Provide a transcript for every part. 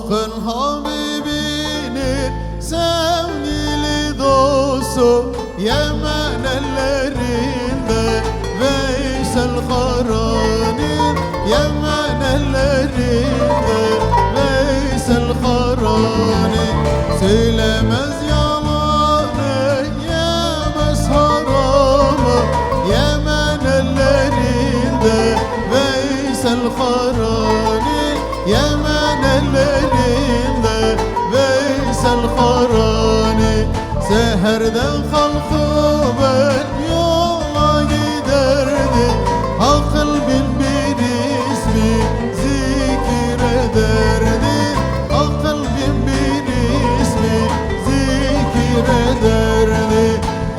Hakkın Habibinin sevgili dostu Yemen ellerinde Veysel Karani'nin Yemen ellerinde Veysel Karani söylemez yalanı yemez haramı Yemen ellerinde Veysel Karani Yemen ellerinde Veysel Karani seherden kalkıp yola giderdi Akıl bin bir ismi zikrederdi Akıl bin bir ismi zikrederdi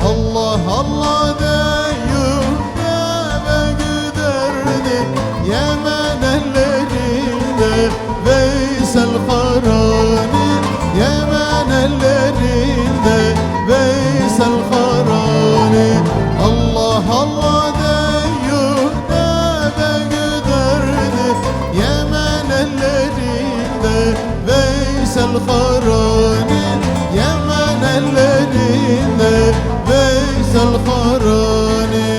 Allah Allah deyip eve giderdi Yemen ellerinde Veysel Karani Yemen ellerinde Veysel Karani Allah Allah deyip eve giderdi Yemen ellerinde Veysel Karani Yemen ellerinde Veysel Karani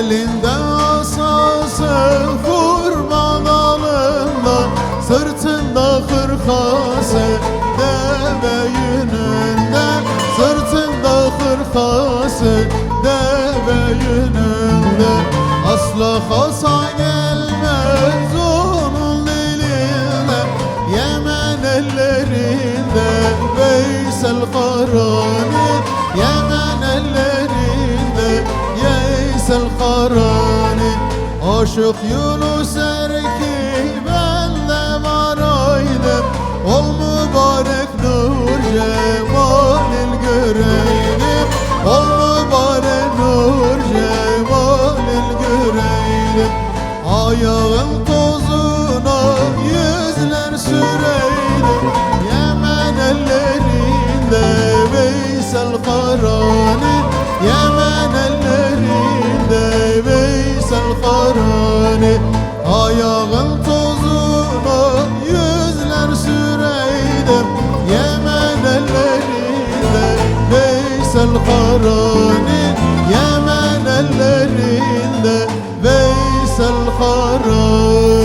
Elinde asası kurban dalında Sırtında hırkası deve yününde Sırtında hırkası deve yününde Asla hasa gelmez onun diline Yemen ellerinde Veysel Karani Yemen ellerinde Veysel Karani Aşık Yunus erki ben de varaydım Ol mübarek nur cemalil göreydim Ol mübarek nur cemalil göreydim Ayağın tozuna yüzler süreydim Yemen ellerinde Veysel Karani Yemen ellerinde Veysel Karani Ayağın tozuna yüzler süreydim Yemen ellerinde Veysel Karani Yemen ellerinde Veysel Karani